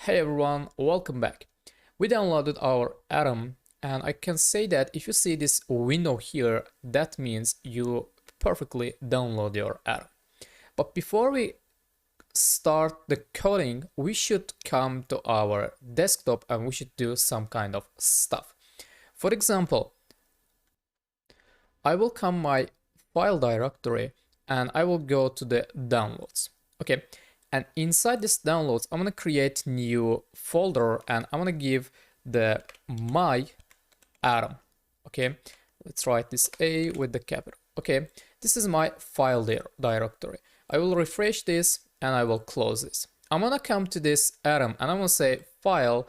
Hey everyone, welcome back. We downloaded our Atom, and I can say that if you see this window here, that means you perfectly download your Atom. But before we start the coding, we should come to our desktop and we should do some kind of stuff. For example, I will come my file directory and I will go to the downloads. Okay. And inside this downloads, I'm gonna create new folder and I'm gonna give the my atom. Okay, let's write this A with the capital. Okay, this is my file directory. I will refresh this and I will close this. I'm gonna come to this atom and I'm gonna say file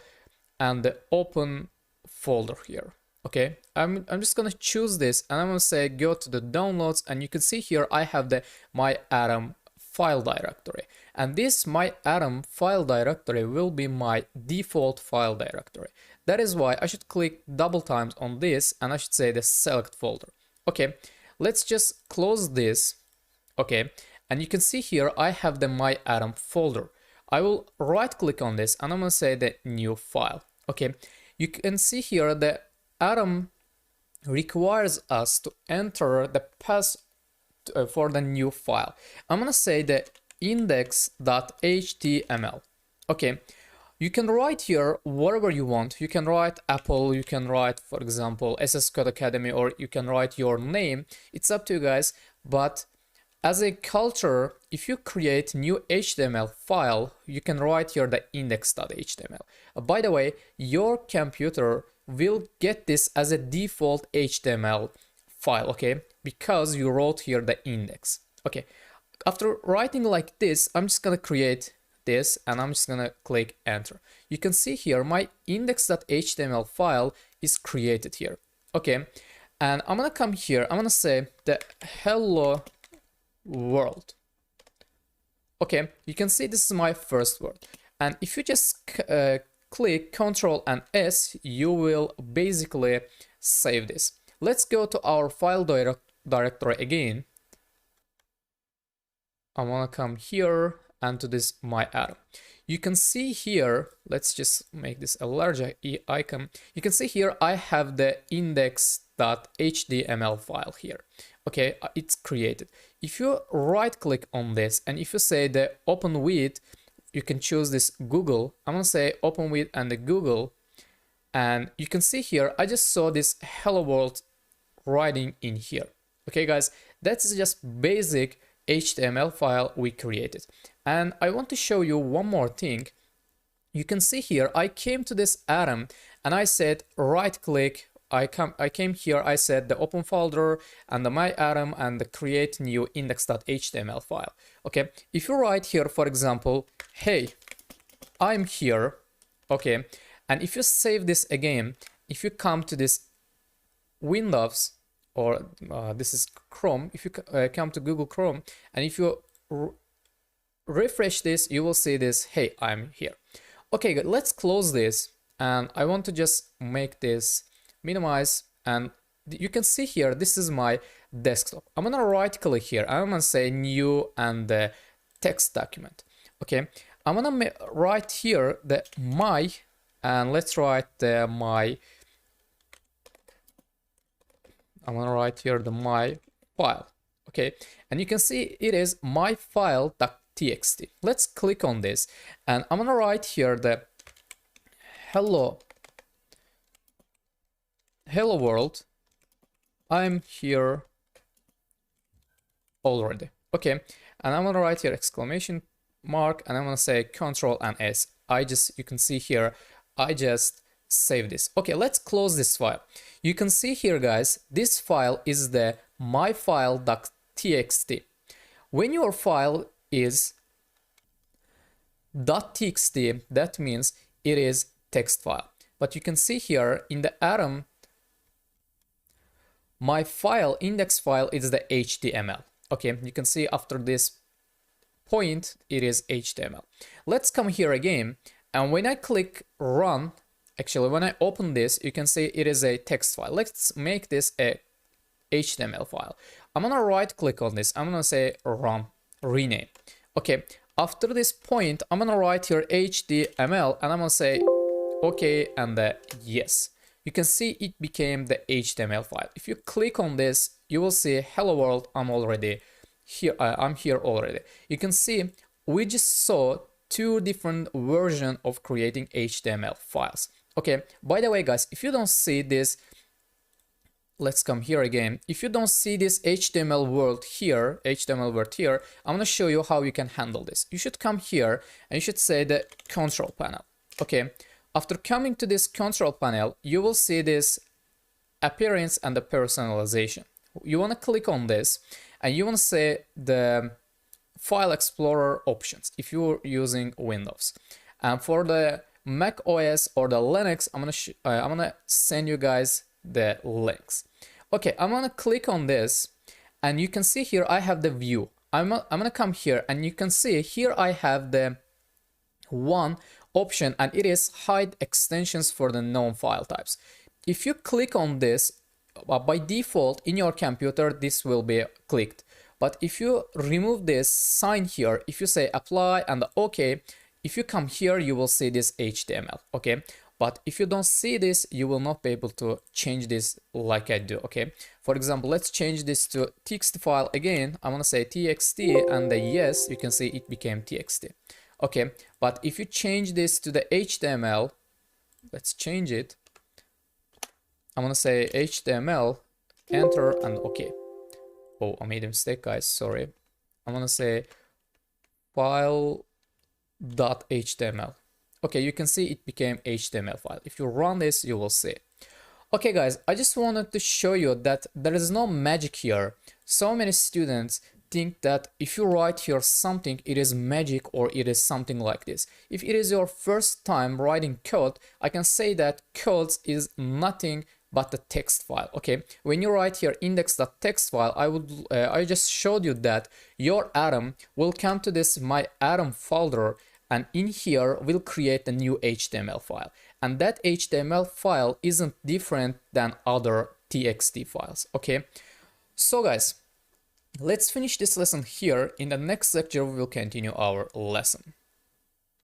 and the open folder here. Okay, I'm just gonna choose this and I'm gonna say go to the downloads, and you can see here I have the my atom file directory, and this my atom file directory will be my default file directory. That is why I should click double times on this and I should say the select folder. Okay, let's just close this. Okay, and you can see here I have the my atom folder. I will right click on this and I'm gonna say the new file. Okay, you can see here the atom requires us to enter the path for the new file. I'm gonna say the index.html. Okay, you can write here whatever you want. You can write Apple, you can write, for example, SS Code Academy, or you can write your name. It's up to you guys. But as a culture, if you create new HTML file, you can write here the index.html. By the way, your computer will get this as a default HTML file, okay, because you wrote here the index. Okay, after writing like this, I'm just gonna create this and I'm just gonna click enter. You can see here my index.html file is created here. Okay, and I'm gonna come here, I'm gonna say the hello world. Okay, you can see this is my first word, and if you just click Ctrl and S, you will basically save this. Let's go to our file directory again. I want to come here and to this my atom. You can see here, let's just make this a larger icon. You can see here I have the index.html file here. Okay, it's created. If you right click on this and if you say the open with, you can choose this Google. I'm gonna say open with and the Google, and you can see here I just saw this hello world writing in here. Okay guys, that's just basic HTML file we created. And I want to show you one more thing. You can see here I came to this atom and I said right click. I came here, I said the open folder and the my atom and the create new index.html file. Okay, if you write here, for example, hey, I'm here. Okay, and if you save this again, if you come to this Windows, or this is Chrome, if you come to Google Chrome and if you refresh this, you will see this, hey, I'm here. Okay, good. Let's close this, and I want to just make this minimize, and you can see here this is my desktop. I'm gonna right click here, I'm gonna say new and the text document. Okay, I'm gonna write here the my, and let's write the my. I'm gonna write here the my file. Okay, and you can see it is my file.txt. Let's click on this and I'm gonna write here the hello world, I'm here already. Okay, and I'm gonna write here exclamation mark and I'm gonna say Ctrl and S. You can see here I just save this. Okay, let's close this file. You can see here guys, this file is the myfile.txt. When your file is .txt, that means it is text file. But you can see here in the atom, my file index file is the HTML. Okay, you can see after this point it is HTML. Let's come here again, and when I click run, actually when I open this, you can see it is a text file. Let's make this a HTML file. I'm gonna right click on this, I'm gonna say run, rename. Okay, after this point, I'm gonna write here HTML and I'm gonna say okay and yes. You can see it became the HTML file. If you click on this, you will see hello world, I'm already here. I'm here already. You can see we just saw two different versions of creating HTML files. Okay, by the way guys, if you don't see this, let's come here again. If you don't see this HTML word here, I'm gonna show you how you can handle this. You should come here and you should say the control panel. Okay, after coming to this control panel, you will see this appearance and the personalization. You wanna click on this and you wanna say the File Explorer options if you're using Windows. And for the Mac OS or the Linux, I'm gonna send you guys the links. Okay, I'm gonna click on this and you can see here I have the view. I'm gonna come here and you can see here I have the one option and it is hide extensions for the known file types. If you click on this, by default in your computer this will be clicked. But if you remove this sign here, if you say apply and OK, if you come here, you will see this HTML, okay? But if you don't see this, you will not be able to change this like I do, okay? For example, let's change this to text file again. I'm gonna say txt and yes, you can see it became txt, okay? But if you change this to the HTML, let's change it. I'm gonna say HTML, enter and OK. Oh, I made a mistake, guys. Sorry. I'm gonna say file.html. Okay, you can see it became HTML file. If you run this, you will see. Okay, guys, I just wanted to show you that there is no magic here. So many students think that if you write here something, it is magic or it is something like this. If it is your first time writing code, I can say that code is nothing but the text file. Okay, when you write here index.txt file, I just showed you that your atom will come to this my atom folder, and in here we'll create a new HTML file, and that HTML file isn't different than other txt files. Okay, so guys, let's finish this lesson here. In the next lecture we will continue our lesson.